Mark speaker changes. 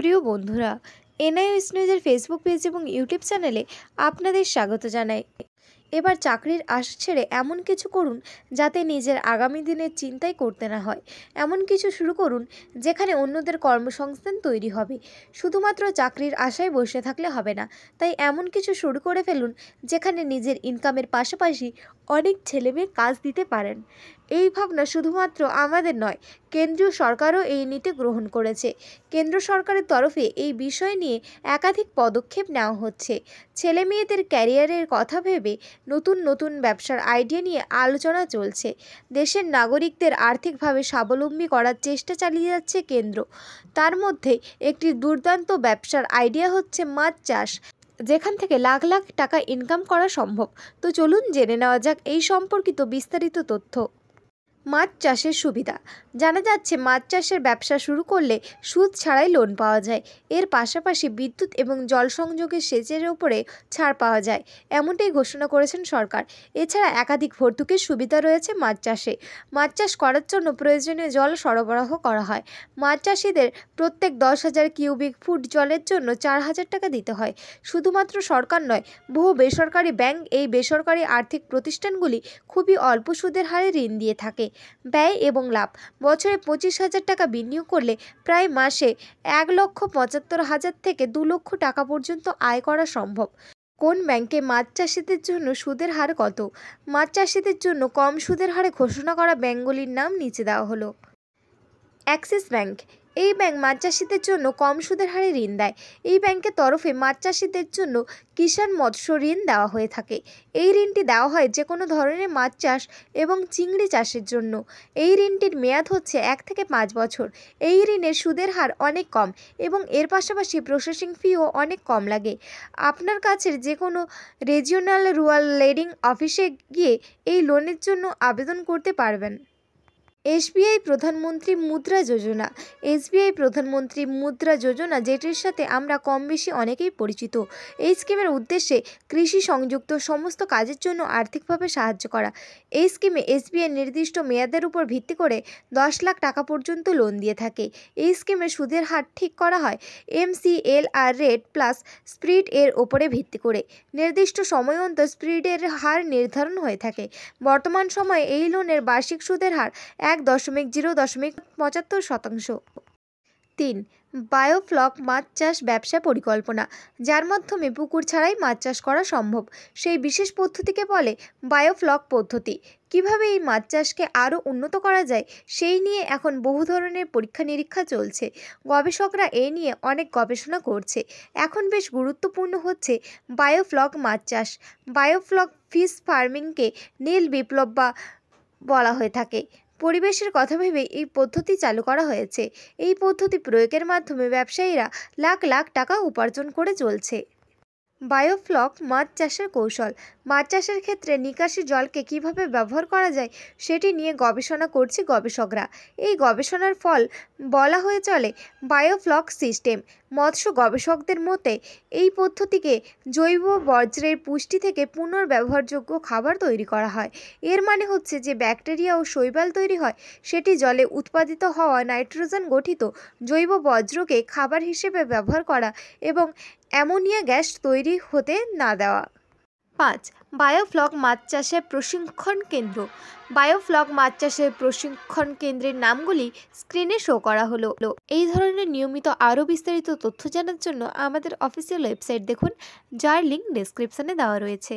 Speaker 1: প্রিয় বন্ধুরা, এনআইওএস নিউজের ফেসবুক পেজ এবং ইউটিউব চ্যানেলে আপনাদের স্বাগত জানাই। এবার চাকরির আশা ছেড়ে এমন কিছু করুন যাতে নিজের আগামী দিনের চিন্তাই করতে না হয়। এমন কিছু শুরু করুন যেখানে অন্যদের কর্মসংস্থান তৈরি হবে। শুধুমাত্র চাকরির আশায় বসে থাকলে হবে না, তাই এমন কিছু শুরু করে ফেলুন যেখানে নিজের ইনকামের পাশাপাশি অনেক ছেলেমেয়ে কাজ দিতে পারেন। এই ভাবনা শুধুমাত্র আমাদের নয়, কেন্দ্রীয় সরকারও এই নীতি গ্রহণ করেছে। কেন্দ্র সরকারের তরফে এই বিষয় নিয়ে একাধিক পদক্ষেপ নেওয়া হচ্ছে। ছেলে মেয়েদের ক্যারিয়ারের কথা ভেবে নতুন নতুন ব্যবসার আইডিয়া নিয়ে আলোচনা চলছে। দেশের নাগরিকদের আর্থিকভাবে স্বাবলম্বী করার চেষ্টা চালিয়ে যাচ্ছে কেন্দ্র। তার মধ্যে একটি দুর্দান্ত ব্যবসার আইডিয়া হচ্ছে মাছ চাষ, যেখান থেকে লাখ লাখ টাকা ইনকাম করা সম্ভব। তো চলুন জেনে নেওয়া যাক এই সম্পর্কিত বিস্তারিত তথ্য। মাছ চাষের সুবিধা। জানা যাচ্ছে মাছ চাষের ব্যবসা শুরু করলে সুদ ছাড়াই লোন পাওয়া যায়। এর পাশাপাশি বিদ্যুৎ এবং জল সংযোগের সেচের উপরে ছাড় পাওয়া যায়, এমনটাই ঘোষণা করেছেন সরকার। এছাড়া একাধিক ভর্তুকির সুবিধা রয়েছে মাছ চাষে। মাছ চাষ করার জন্য প্রয়োজনীয় জল সরবরাহ করা হয়। মাছ চাষিদের প্রত্যেক 10,000 কিউবিক ফুট জলের জন্য 4,000 টাকা দিতে হয়। শুধুমাত্র সরকার নয়, বহু বেসরকারি ব্যাংক এই বেসরকারি আর্থিক প্রতিষ্ঠানগুলি খুবই অল্প সুদের হারে ঋণ দিয়ে থাকে। ব্যয় এবং লাভ। বছরে 25,000 টাকা বিনিয়োগ করলে প্রায় মাসে 1,75,000 থেকে 2 লক্ষ টাকা পর্যন্ত আয় করা সম্ভব। কোন ব্যাংকে মাছ চাষিদের জন্য সুদের হার কত? মাছ চাষিদের জন্য কম সুদের হারে ঘোষণা করা ব্যাংকগুলির নাম নিচে দেওয়া হলো। Axis bank. এই ব্যাংক মাছ চাষিদের জন্য কম সুদের হারে ঋণ দেয়। এই ব্যাংকের তরফে মাছ চাষিদের জন্য কিষাণ মৎস্য ঋণ দেওয়া হয়ে থাকে। এই ঋণটি দেওয়া হয় যে কোনো ধরনের মাছ চাষ এবং চিংড়ি চাষের জন্য। এই ঋণটির মেয়াদ হচ্ছে 1 থেকে 5 বছর। এই ঋণের সুদের হার অনেক কম এবং এর পাশাপাশি প্রসেসিং ফিও অনেক কম লাগে। আপনার কাছের যে কোনো রিজিওনাল রুরাল লেন্ডিং অফিসে গিয়ে এই লোনের জন্য আবেদন করতে পারবেন। এসবিআই প্রধানমন্ত্রী মুদ্রা যোজনা। এসবিআই প্রধানমন্ত্রী মুদ্রা যোজনা, যেটির সাথে আমরা কম বেশি অনেকেই পরিচিত। এই স্কিমের উদ্দেশ্যে কৃষি সংযুক্ত সমস্ত কাজের জন্য আর্থিকভাবে সাহায্য করা। এই স্কিমে এসবিআই নির্দিষ্ট মেয়াদের উপর ভিত্তি করে 10 লাখ টাকা পর্যন্ত লোন দিয়ে থাকে। এই স্কিমে সুদের হার ঠিক করা হয় MCLR রেট প্লাস স্প্রিড এর ওপরে ভিত্তি করে। নির্দিষ্ট সময় অন্তর স্প্রিডের হার নির্ধারণ হয়ে থাকে। বর্তমান সময়ে এই লোনের বার্ষিক সুদের হার 1.0.75%। 3. বায়োফ্লক মাছ চাষ ব্যবসা পরিকল্পনা, যার মাধ্যমে পুকুর ছাড়াই মাছ চাষ করা সম্ভব। সেই বিশেষ পদ্ধতিকে বলে বায়োফ্লক পদ্ধতি। কিভাবে এই মাছ চাষকে আরও উন্নত করা যায় সেই নিয়ে এখন বহু ধরনের পরীক্ষা নিরীক্ষা চলছে। গবেষকরা এই নিয়ে অনেক গবেষণা করছে। এখন বেশ গুরুত্বপূর্ণ হচ্ছে বায়োফ্লক মাছ চাষ। বায়োফ্লক ফিশ ফার্মিংকে নীল বিপ্লব বলা হয়ে থাকে। পরিবেশের কথা ভেবে এই পদ্ধতি চালু করা হয়েছে। এই পদ্ধতি প্রয়োগের মাধ্যমে ব্যবসায়ীরা লাখ লাখ টাকা উপার্জন করে চলছে। বায়োফ্লক মাছ চাষের কৌশল। মাছ চাষের ক্ষেত্রে নিকাশি জলকে কিভাবে ব্যবহার করা যায় সেটি নিয়ে গবেষণা করছে গবেষকরা। এই গবেষণার ফল বলা হয়ে চলে বায়োফ্লক সিস্টেম। মৎস্য গবেষকদের মতে এই পদ্ধতিকে জৈব বর্জ্যের পুষ্টি থেকে পুনর্ব্যবহারযোগ্য খাবার তৈরি করা হয়। এর মানে হচ্ছে যে ব্যাকটেরিয়া ও শৈবাল তৈরি হয়, সেটি জলে উৎপাদিত হওয়া নাইট্রোজেন গঠিত জৈব বর্জ্যকে খাবার হিসেবে ব্যবহার করা এবং অ্যামোনিয়া গ্যাস তৈরি হতে না দেওয়া। 5. বায়োফ্লক মাছ চাষের প্রশিক্ষণ কেন্দ্র। বায়োফ্লক মাছ চাষের প্রশিক্ষণ কেন্দ্রের নামগুলি স্ক্রিনে শো করা হলো। এই ধরনের নিয়মিত আরও বিস্তারিত তথ্য জানার জন্য আমাদের অফিসিয়াল ওয়েবসাইট দেখুন, যার লিঙ্ক ডেসক্রিপশনে দেওয়া রয়েছে।